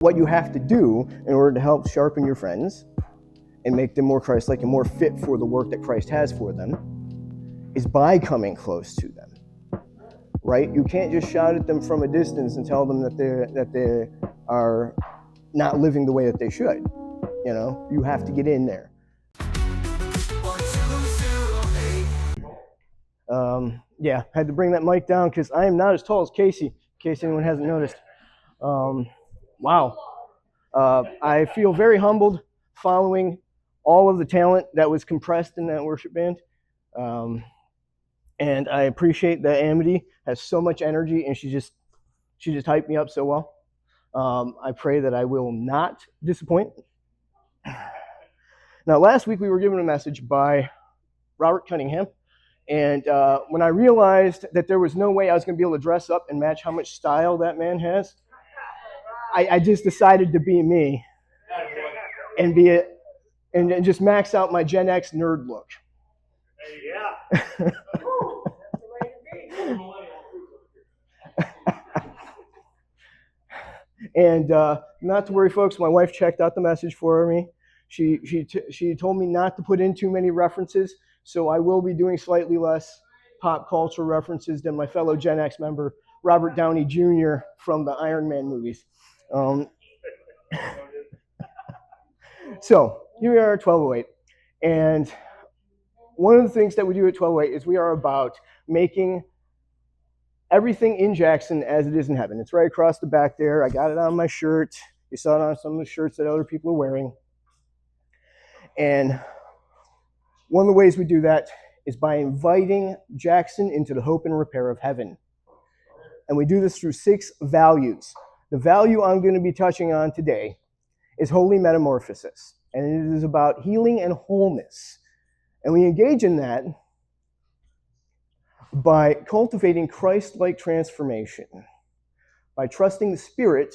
What you have to do in order to help sharpen your friends and make them more Christ-like and more fit for the work that Christ has for them is by coming close to them, right? You can't just shout at them from a distance and tell them that they are not living the way that they should. You know, you have to get in there. Yeah, had to bring that mic down because I am not as tall as Casey, in case anyone hasn't noticed. Wow. I feel very humbled following all of the talent that was compressed in that worship band. And I appreciate that Amity has so much energy and she just hyped me up so well. I pray that I will not disappoint. Now, last week we were given a message by Robert Cunningham. And when I realized that there was no way I was going to be able to dress up and match how much style that man has, I just decided to be me and be it, and just max out my Gen X nerd look. Yeah. And not to worry, folks. My wife checked out the message for me. She told me not to put in too many references, so I will be doing slightly less pop culture references than my fellow Gen X member, Robert Downey Jr. from the Iron Man movies. So here we are at 1208, and one of the things that we do at 1208 is we are about making everything in Jackson as it is in heaven. It's right across the back there. I got it on my shirt. You saw it on some of the shirts that other people are wearing. And one of the ways we do that is by inviting Jackson into the hope and repair of heaven. And we do this through 6 values. The value I'm going to be touching on today is Holy Metamorphosis. And it is about healing and wholeness. And we engage in that by cultivating Christ-like transformation, by trusting the Spirit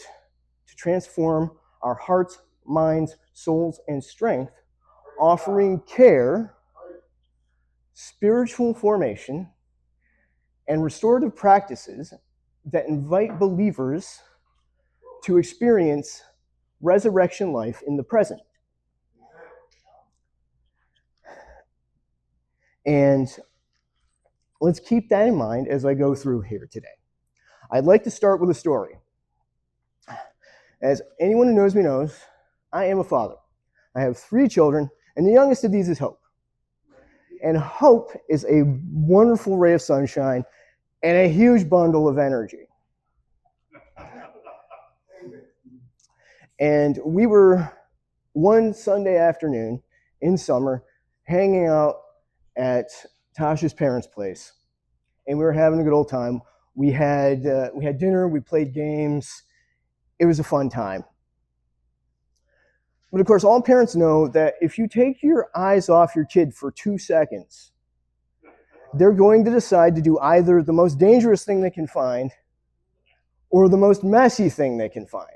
to transform our hearts, minds, souls, and strength, offering care, spiritual formation, and restorative practices that invite believers to experience resurrection life in the present. And let's keep that in mind as I go through here today. I'd like to start with a story. As anyone who knows me knows, I am a father. I have 3 children, and the youngest of these is Hope. And Hope is a wonderful ray of sunshine and a huge bundle of energy. And we were one Sunday afternoon in summer hanging out at Tasha's parents' place, and we were having a good old time. We had dinner, we played games. It was a fun time. But of course, all parents know that if you take your eyes off your kid for 2 seconds, they're going to decide to do either the most dangerous thing they can find or the most messy thing they can find.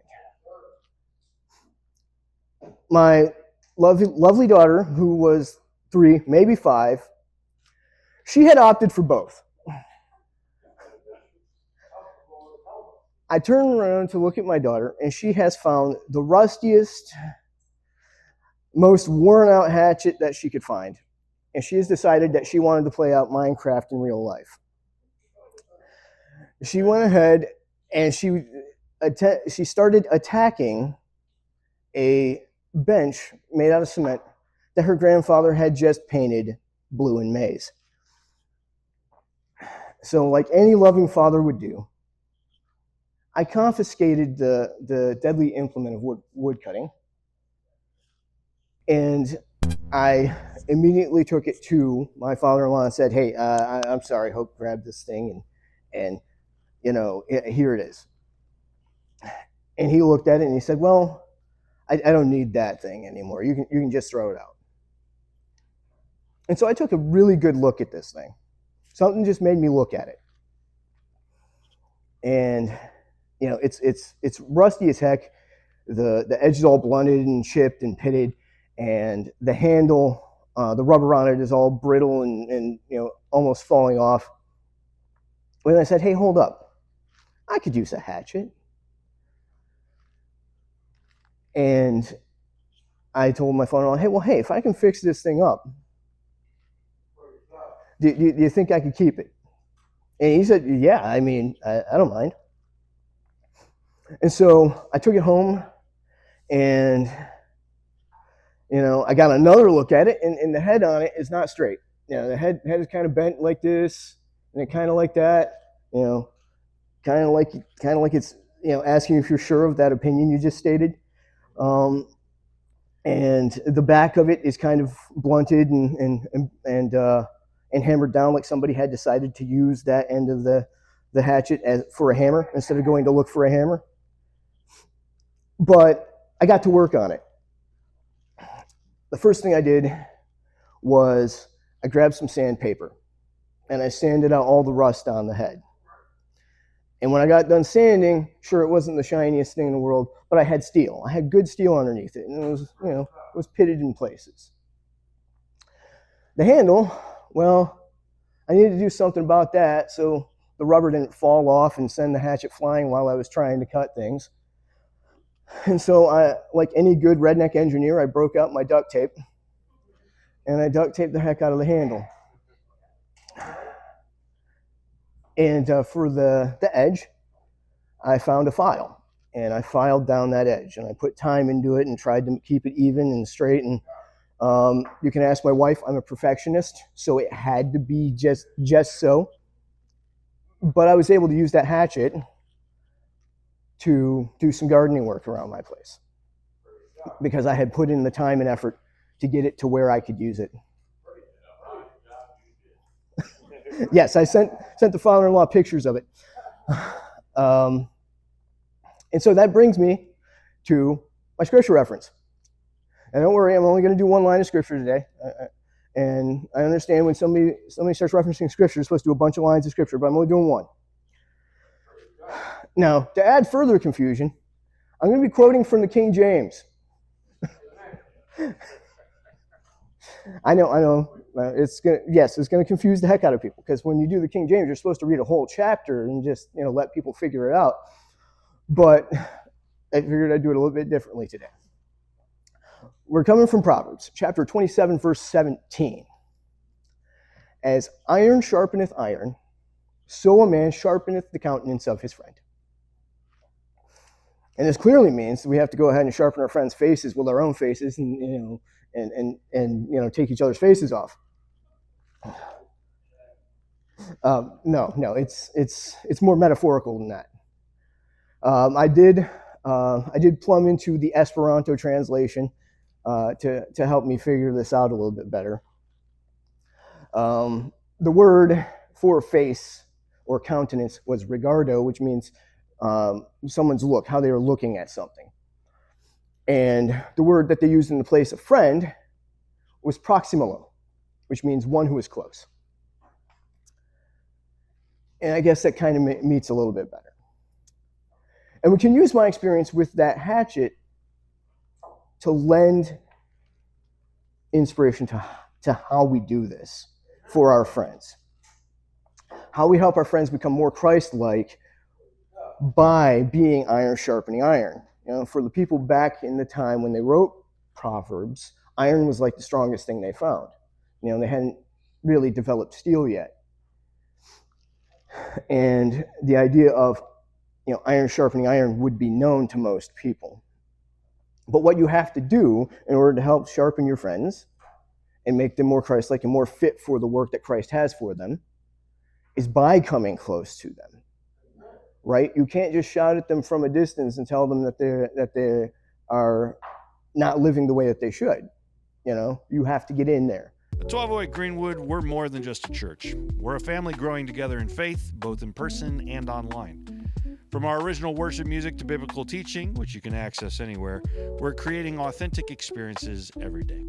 My lovely daughter, who was 3, maybe 5, she had opted for both. I turned around to look at my daughter, and she has found the rustiest, most worn-out hatchet that she could find. And she has decided that she wanted to play out Minecraft in real life. She went ahead and she started attacking a bench made out of cement that her grandfather had just painted blue and maize. So like any loving father would do, I confiscated the deadly implement of wood cutting, and I immediately took it to my father-in-law and said, "Hey, I'm sorry, Hope grabbed this thing, and you know, here it is." And he looked at it and he said, "Well, I don't need that thing anymore. You can just throw it out." And so I took a really good look at this thing. Something just made me look at it, and you know, it's rusty as heck. The edge is all blunted and chipped and pitted, and the handle, the rubber on it is all brittle and you know, almost falling off. When I said, "Hey, hold up, I could use a hatchet." And I told my father-in-law, hey, if I can fix this thing up, do you think I could keep it? And he said, yeah, I mean, I don't mind. And so I took it home, and I got another look at it, and the head on it is not straight. The head is kind of bent like this, and it kind of like that. Kind of like it's asking if you're sure of that opinion you just stated. And the back of it is kind of blunted and hammered down, like somebody had decided to use that end of the hatchet for a hammer instead of going to look for a hammer. But I got to work on it. The first thing I did was I grabbed some sandpaper and I sanded out all the rust on the head. And when I got done sanding, sure, it wasn't the shiniest thing in the world, but I had steel. I had good steel underneath it, and it was pitted in places. The handle, well, I needed to do something about that so the rubber didn't fall off and send the hatchet flying while I was trying to cut things. And so I, like any good redneck engineer, I broke out my duct tape, and I duct taped the heck out of the handle. And for the edge, I found a file, and I filed down that edge, and I put time into it and tried to keep it even and straight. And you can ask my wife, I'm a perfectionist, so it had to be just so. But I was able to use that hatchet to do some gardening work around my place because I had put in the time and effort to get it to where I could use it. Yes, I sent the father-in-law pictures of it. And so that brings me to my scripture reference. And don't worry, I'm only going to do one line of scripture today. And I understand when somebody starts referencing scripture, they're supposed to do a bunch of lines of scripture, but I'm only doing one. Now, to add further confusion, I'm going to be quoting from the King James. I know. It's going to confuse the heck out of people, because when you do the King James, you're supposed to read a whole chapter and just let people figure it out. But I figured I'd do it a little bit differently today. We're coming from Proverbs, chapter 27, verse 17. As iron sharpeneth iron, so a man sharpeneth the countenance of his friend. And this clearly means we have to go ahead and sharpen our friends' faces with our own faces, and take each other's faces off. No, it's more metaphorical than that. I did plumb into the Esperanto translation to help me figure this out a little bit better. The word for face or countenance was regardo, which means someone's look, how they are looking at something. And the word that they used in the place of friend was proximalo, which means one who is close. And I guess that kind of meets a little bit better. And we can use my experience with that hatchet to lend inspiration to how we do this for our friends. How we help our friends become more Christ-like by being iron sharpening iron. For the people back in the time when they wrote Proverbs, iron was like the strongest thing they found. They hadn't really developed steel yet. And the idea of iron sharpening iron would be known to most people. But what you have to do in order to help sharpen your friends and make them more Christ-like and more fit for the work that Christ has for them is by coming close to them. Right? You can't just shout at them from a distance and tell them that they are not living the way that they should. You have to get in there. At 1208 Greenwood, we're more than just a church. We're a family growing together in faith, both in person and online. From our original worship music to biblical teaching, which you can access anywhere, we're creating authentic experiences every day.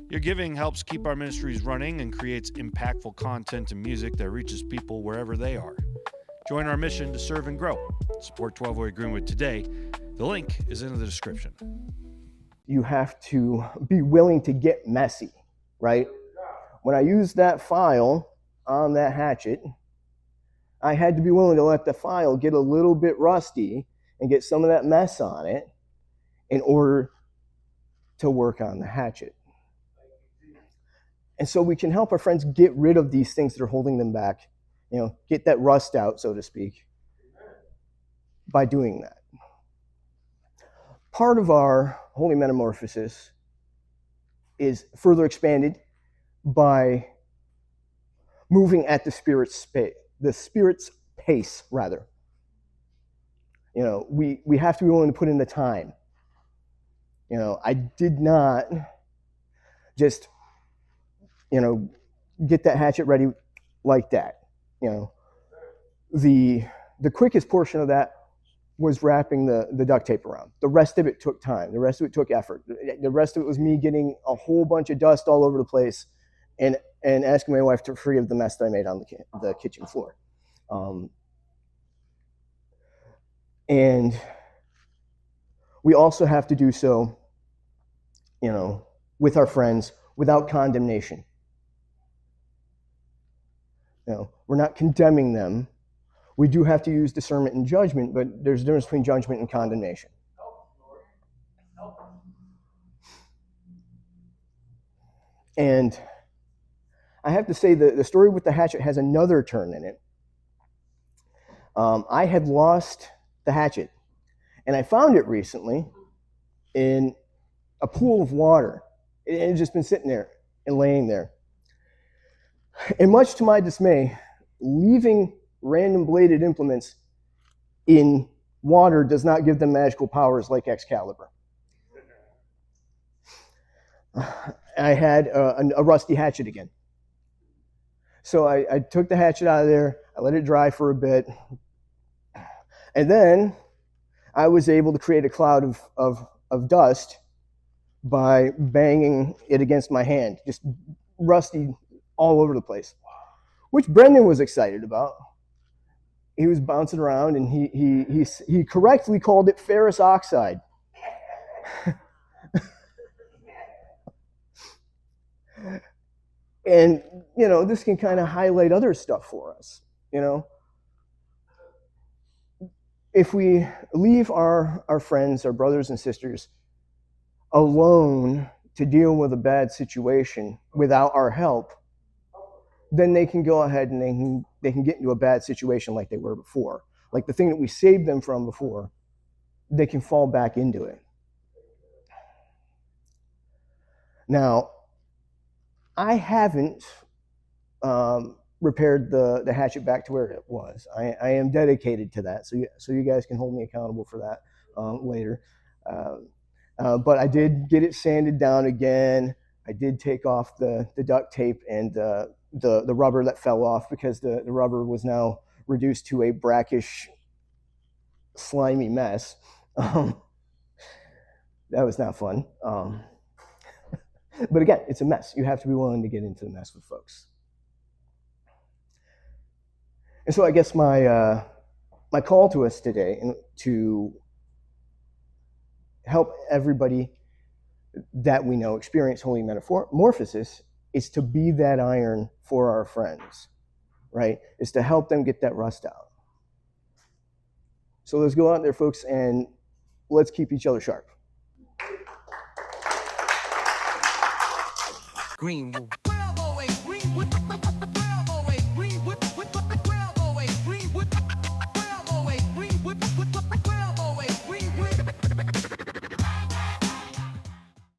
Your giving helps keep our ministries running and creates impactful content and music that reaches people wherever they are. Join our mission to serve and grow. Support 1208 Greenwood today. The link is in the description. You have to be willing to get messy, right? When I used that file on that hatchet, I had to be willing to let the file get a little bit rusty and get some of that mess on it in order to work on the hatchet. And so we can help our friends get rid of these things that are holding them back, get that rust out, so to speak, by doing that. Part of our Holy Metamorphosis is further expanded by moving at the Spirit's pace, rather. We have to be willing to put in the time. I did not just, get that hatchet ready like that. The quickest portion of that was wrapping the duct tape around. The rest of it took time. The rest of it took effort. The rest of it was me getting a whole bunch of dust all over the place and asking my wife to forgive the mess that I made on the kitchen floor. And we also have to do so, with our friends without condemnation. We're not condemning them. We do have to use discernment and judgment, but there's a difference between judgment and condemnation. And I have to say the story with the hatchet has another turn in it. I had lost the hatchet, and I found it recently in a pool of water. It had just been sitting there and laying there. And much to my dismay, leaving random bladed implements in water does not give them magical powers like Excalibur. I had a rusty hatchet again. So I took the hatchet out of there, I let it dry for a bit, and then I was able to create a cloud of dust by banging it against my hand, just rusty all over the place, which Brendan was excited about. He was bouncing around, and he correctly called it ferrous oxide. And, this can kind of highlight other stuff for us, If we leave our friends, our brothers and sisters alone to deal with a bad situation without our help, then they can go ahead and they can get into a bad situation like they were before. Like the thing that we saved them from before, they can fall back into it. Now, I haven't repaired the hatchet back to where it was. I am dedicated to that, so you guys can hold me accountable for that later. But I did get it sanded down again. I did take off the duct tape and the rubber that fell off, because the rubber was now reduced to a brackish, slimy mess. That was not fun. But again, it's a mess. You have to be willing to get into the mess with folks. And so I guess my call to us today, to help everybody that we know experience Holy Metamorphosis, is to be that iron for our friends, right? Is to help them get that rust out. So let's go out there, folks, and let's keep each other sharp. Green.